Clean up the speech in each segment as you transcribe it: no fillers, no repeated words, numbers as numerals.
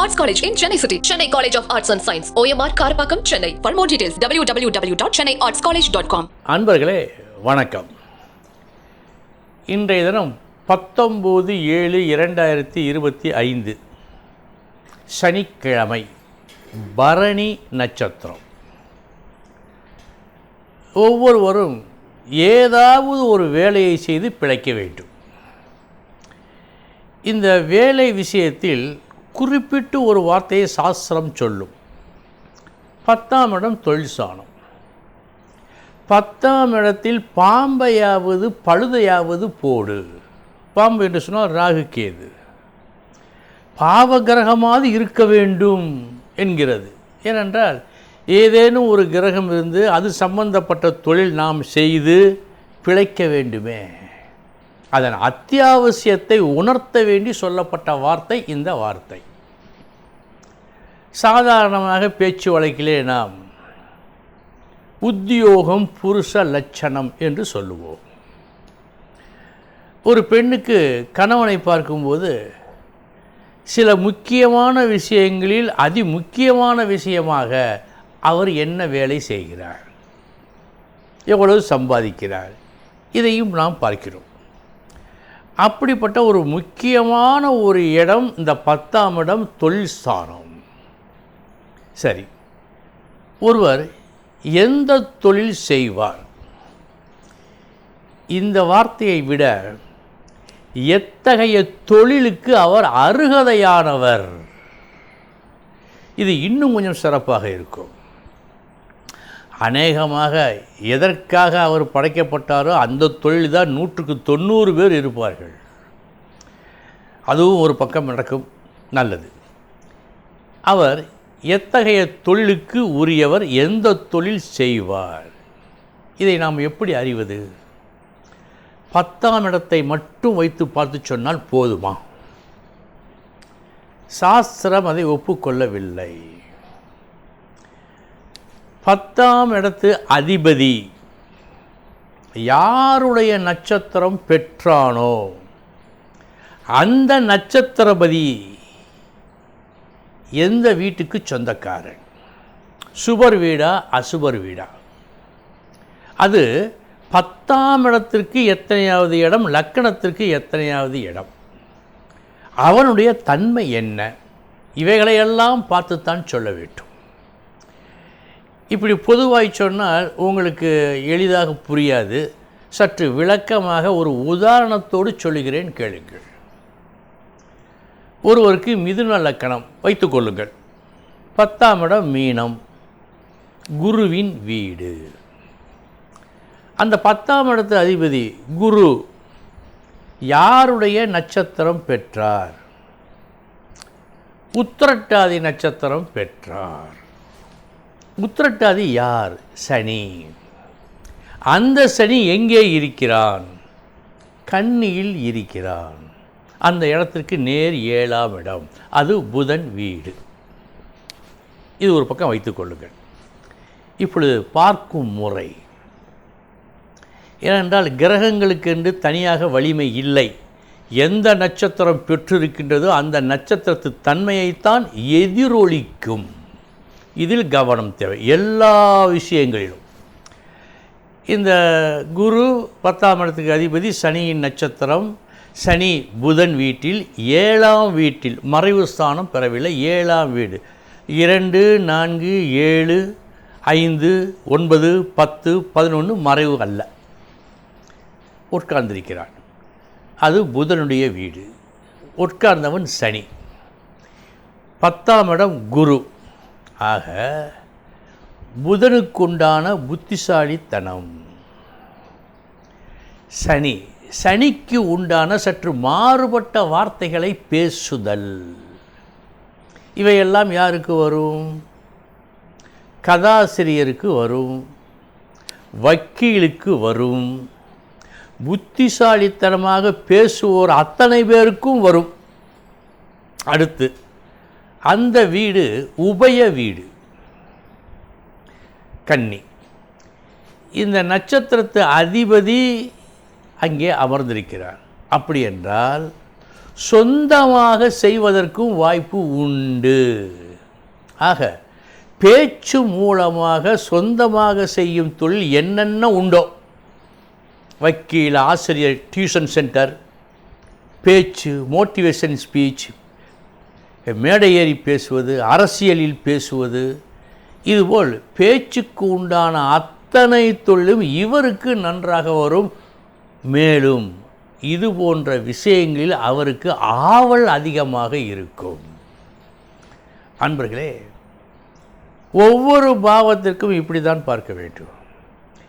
Arts College in Chennai City. Chennai College of Arts and Science. OMR Karapakam, Chennai. For more details, www.chennaiartscollege.com. அன்பர்களே வணக்கம். இன்றைய தினம் 19/7/2025 சனிக்கிழமை, பரணி நட்சத்திரம். ஒவ்வொருவரும் ஏதாவது ஒரு வேலையை செய்து பிழைக்க வேண்டும். இந்த வேலை விஷயத்தில் குறிப்பிட்டு ஒரு வார்த்தையை சாஸ்திரம் சொல்லும். 10ஆம் இடம் தொழில் ஸ்தானம். 10ஆம் இடத்தில் பாம்பையாவது பழுதையாவது போடு. பாம்பு என்று சொன்னால் ராகு கேது. பாவகிரகமாவது இருக்க வேண்டும் என்கிறது. ஏனென்றால் ஏதேனும் ஒரு கிரகம் இருந்து அது சம்பந்தப்பட்ட தொழில் நாம் செய்து பிழைக்க வேண்டுமே. அதன் அத்தியாவசியத்தை உணர்த்த வேண்டி சொல்லப்பட்ட வார்த்தை இந்த வார்த்தை. சாதாரணமாக பேச்சு வழக்கிலே நாம் உத்தியோகம் புருஷ லட்சணம் என்று சொல்லுவோம். ஒரு பெண்ணுக்கு கணவனை பார்க்கும்போது சில முக்கியமான விஷயங்களில் அதி முக்கியமான விஷயமாக அவர் என்ன வேலை செய்கிறார், எவ்வளவு சம்பாதிக்கிறார், இதையும் நாம் பார்க்கிறோம். அப்படிப்பட்ட ஒரு முக்கியமான ஒரு இடம் இந்த 10ஆம் இடம் தொழில் ஸ்தானம். சரி, ஒருவர் எந்த தொழில் செய்வார்? இந்த வார்த்தையை விட எத்தகைய தொழிலுக்கு அவர் அருகதையானவர், இது இன்னும் கொஞ்சம் சிறப்பாக இருக்கும். அநேகமாக எதற்காக அவர் படைக்கப்பட்டாரோ அந்த தொழில் தான் 100க்கு 90 பேர் இருப்பார்கள். அதுவும் ஒரு பக்கம் நடக்கும். நல்லது. அவர் எத்தகைய தொழிலுக்கு உரியவர், எந்த தொழில் செய்வார், இதை நாம் எப்படி அறிவது? 10ஆம் இடத்தை மட்டும் வைத்து பார்த்து சொன்னால் போதுமா? சாஸ்திரம் அதை ஒப்புக்கொள்ளவில்லை. 10ஆம் இடத்து அதிபதி யாருடைய நட்சத்திரம் பெற்றானோ அந்த நட்சத்திரபதி எந்த வீட்டுக்கு சொந்தக்காரன், சுபர் வீடா அசுபர் வீடா, அது 10ஆம் இடத்திற்கு எத்தனையாவது இடம், லக்கணத்திற்கு எத்தனையாவது இடம், அவனுடைய தன்மை என்ன, இவைகளையெல்லாம் பார்த்துத்தான் சொல்ல வேண்டும். இப்படி பொதுவாய் சொன்னால் உங்களுக்கு எளிதாக புரியாது. சற்று விளக்கமாக ஒரு உதாரணத்தோடு சொல்லுகிறேன், கேளுங்கள். ஒருவருக்கு மிதுன லக்கணம் வைத்துக்கொள்ளுங்கள். 10ஆம் இடம் மீனம், குருவின் வீடு. அந்த 10ஆம் இடத்து அதிபதி குரு யாருடைய நட்சத்திரம் பெற்றார்? உத்திரட்டாதி நட்சத்திரம் பெற்றார். உத்திரட்டாதி யார்? சனி. அந்த சனி எங்கே இருக்கிறான்? கன்னியில் இருக்கிறான். அந்த இடத்திற்கு நேர் 7ஆம் இடம், அது புதன் வீடு. இது ஒரு பக்கம் வைத்துக்கொள்ளுங்கள். இப்பொழுது பார்க்கும் முறை, ஏனென்றால் கிரகங்களுக்கென்று தனியாக வலிமை இல்லை. எந்த நட்சத்திரம் பெற்றிருக்கின்றதோ அந்த நட்சத்திரத்து தன்மையைத்தான் எதிரொலிக்கும். இதில் கவனம் தேவை எல்லா விஷயங்களிலும். இந்த குரு 10ஆம் இடத்துக்கு அதிபதி, சனியின் நட்சத்திரம். சனி புதன் வீட்டில் 7ஆம் வீட்டில் மறைவு ஸ்தானம் பெறவில்லை. 7ஆம் வீடு 2, 4, 7, 5, 9, 10, 11 மறைவு அல்ல, உட்கார்ந்திருக்கிறான். அது புதனுடைய வீடு. உட்கார்ந்தவன் சனி. 10ஆம் இடம் குரு. ஆக புதனுக்குண்டான புத்திசாலித்தனம். சனி, சனிக்கு உண்டான சற்று மாறுபட்ட வார்த்தைகளை பேசுதல். இவையெல்லாம் யாருக்கு வரும்? கதாசிரியருக்கு வரும், வக்கீலுக்கு வரும், புத்திசாலித்தனமாக பேசுவோர் அத்தனை பேருக்கும் வரும். அடுத்து அந்த வீடு உபய வீடு, கன்னி. இந்த நட்சத்திரத்து அதிபதி அங்கே அமர்ந்திருக்கிறார். அப்படி என்றால் சொந்தமாக செய்வதற்கும் வாய்ப்பு உண்டு. ஆக பேச்சு மூலமாக சொந்தமாக செய்யும் தொழில் என்னென்ன உண்டோ, வக்கீல், ஆசிரியர், டியூஷன் சென்டர், பேச்சு, மோட்டிவேஷன் ஸ்பீச், மேடை ஏறி பேசுவது, அரசியலில் பேசுவது, இதுபோல் பேச்சுக்கு உண்டான அத்தனை தொழிலும் இவருக்கு நன்றாக வரும். மேலும் இது போன்ற விஷயங்களில் அவருக்கு ஆவல் அதிகமாக இருக்கும். அன்பர்களே, ஒவ்வொரு பாவத்திற்கும் இப்படி தான் பார்க்க வேண்டும்.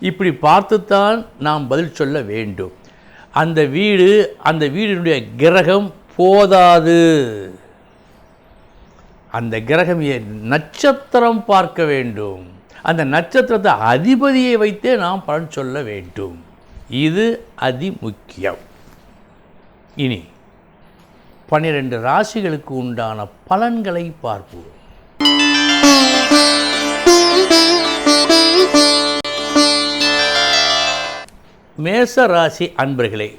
இப்படி பார்த்துத்தான் நாம் பதில் சொல்ல வேண்டும். அந்த வீடினுடைய கிரகம் போதாது. அந்த கிரகம் நட்சத்திரம் பார்க்க வேண்டும். அந்த நட்சத்திரத்தை அதிபதியை வைத்தே நாம் பலன் சொல்ல வேண்டும். இது அதிமுக்கியம். இனி 12 ராசிகளுக்கு உண்டான பலன்களை பார்ப்போம். மேச ராசி அன்பர்களே,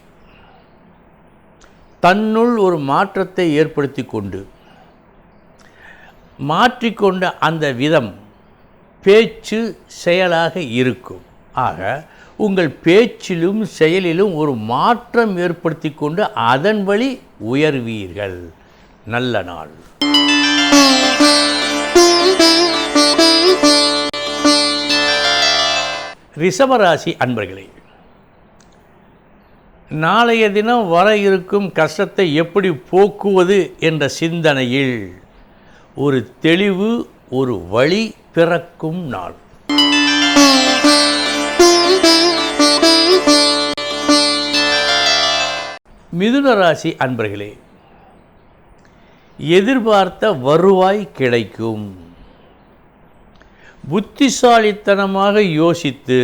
தன்னுள் ஒரு மாற்றத்தை ஏற்படுத்தி கொண்டு மாற்றிக்கொண்ட அந்த விதம் பேச்சு செயலாக இருக்கும். ஆக உங்கள் பேச்சிலும் செயலிலும் ஒரு மாற்றம் ஏற்படுத்தி கொண்டு அதன் வழி உயர்வீர்கள். நல்ல நாள். ரிஷபராசி அன்பர்களே, நாளைய தினம் வர இருக்கும் கஷ்டத்தை எப்படி போக்குவது என்ற சிந்தனையில் ஒரு தெளிவு, ஒரு வழி பிறக்கும் நாள். மிதுன ராசி அன்பர்களே, எதிர்பார்த்த வருவாய் கிடைக்கும். புத்திசாலித்தனமாக யோசித்து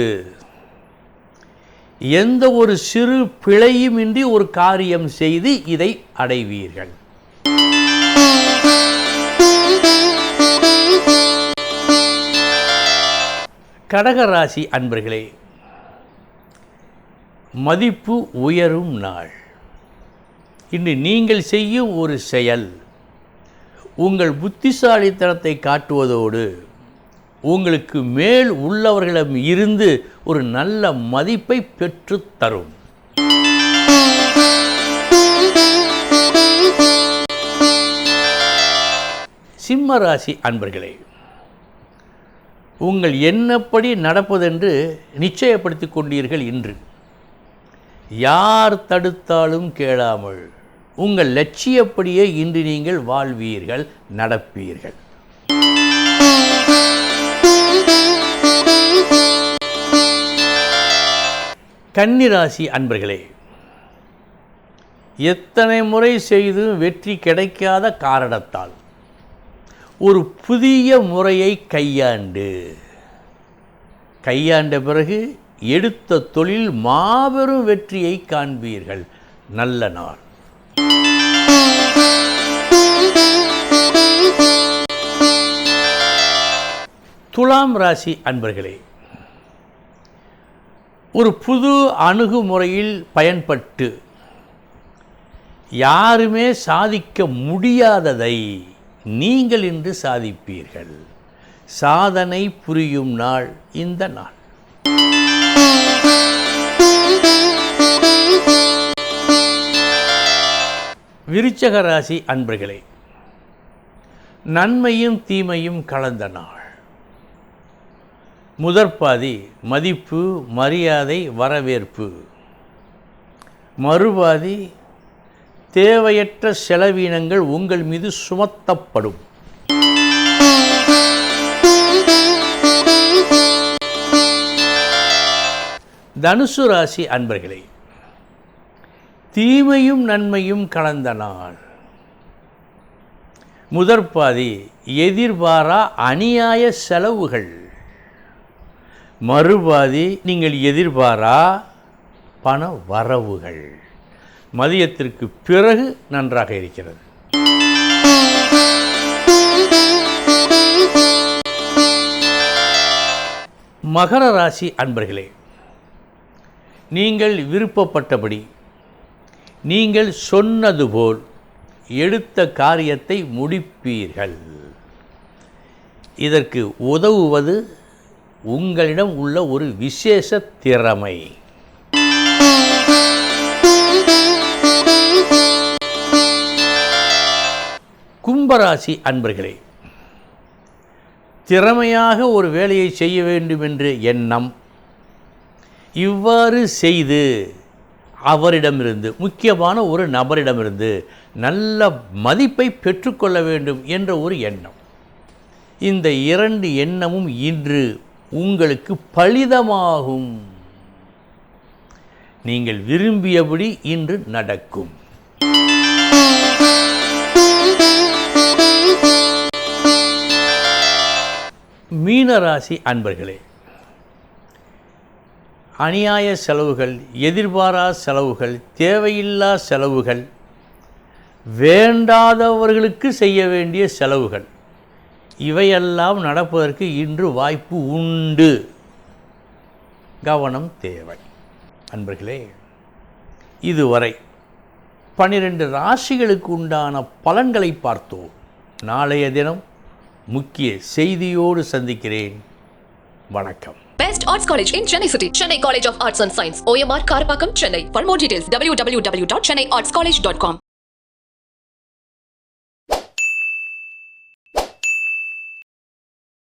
எந்த ஒரு சிறு பிழையுமின்றி ஒரு காரியம் செய்து இதை அடைவீர்கள். கடகராசி அன்பர்களே, மதிப்பு உயரும் நாள். இன்று நீங்கள் செய்யும் ஒரு செயல் உங்கள் புத்திசாலித்தனத்தை காட்டுவதோடு உங்களுக்கு மேல் உள்ளவர்களிடம் இருந்து ஒரு நல்ல மதிப்பை பெற்றுத் தரும். சிம்ம ராசி அன்பர்களே, உங்கள் எண்ணப்படி நடப்பதென்று நிச்சயப்படுத்திக் கொண்டீர்கள். இன்று யார் தடுத்தாலும் கேளாமல் உங்கள் லட்சியப்படியே இன்று நீங்கள் வாழ்வீர்கள், நடப்பீர்கள். கன்னிராசி அன்பர்களே, எத்தனை முறை செய்து வெற்றி கிடைக்காத காரணத்தால் ஒரு புதிய முறையை கையாண்ட பிறகு எடுத்த தொழில் மாபெரும் வெற்றியை காண்பீர்கள். நல்ல நாள். துலாம் ராசி அன்பர்களே, ஒரு புது அணுகுமுறையில் பயன்பட்டு யாருமே சாதிக்க முடியாததை நீங்கள் இன்று சாதிப்பீர்கள். சாதனை புரியும் நாள் இந்த நாள். விருச்சக ராசி அன்பர்களே, நன்மையும் தீமையும் கலந்த நாள். முதற்பாதி மதிப்பு, மரியாதை, வரவேற்பு. மறுபாதி தேவையற்ற செலவீனங்கள் உங்கள் மீது சுமத்தப்படும். தனுசு ராசி அன்பர்களே, தீமையும் நன்மையும் கலந்த நாள். முதற்பாதி எதிர்பாரா அநியாய செலவுகள். மறுபாதி நீங்கள் எதிர்பாரா பண வரவுகள். மதியத்திற்கு பிறகு நன்றாக இருக்கிறது. மகர ராசி அன்பர்களே, நீங்கள் விருப்பப்பட்டபடி, நீங்கள் சொன்னது போல் எடுத்த காரியத்தை முடிப்பீர்கள். இதற்கு உதவுவது உங்களிடம் உள்ள ஒரு விசேஷ திறமை. கும்பராசி அன்பர்களே, திறமையாக ஒரு வேலையை செய்ய வேண்டும் என்ற எண்ணம், இவ்வாறு செய்து அவரிடமிருந்து, முக்கியமான ஒரு நபரிடமிருந்து நல்ல மதிப்பை பெற்றுக்கொள்ள வேண்டும் என்ற ஒரு எண்ணம். இந்த இரண்டு எண்ணமும் இன்று உங்களுக்கு பலிதமாகும். நீங்கள் விரும்பியபடி இன்று நடக்கும். மீனராசி அன்பர்களே, அநியாய செலவுகள், எதிர்பாரா செலவுகள், தேவையில்லா செலவுகள், வேண்டாதவர்களுக்கு செய்ய வேண்டிய செலவுகள், இவையெல்லாம் நடப்பதற்கு இன்று வாய்ப்பு உண்டு. கவனம் தேவை. அன்பர்களே, இதுவரை 12 ராசிகளுக்கு உண்டான பலன்களை பார்த்தோம். நாளைய தினம் முக்கிய செய்தியோடு சந்திக்கிறேன். வணக்கம். Best Arts College in Chennai City. Chennai College of Arts and Science. OMR Karpakkam, Chennai. For more details, www.chennaiartscollege.com.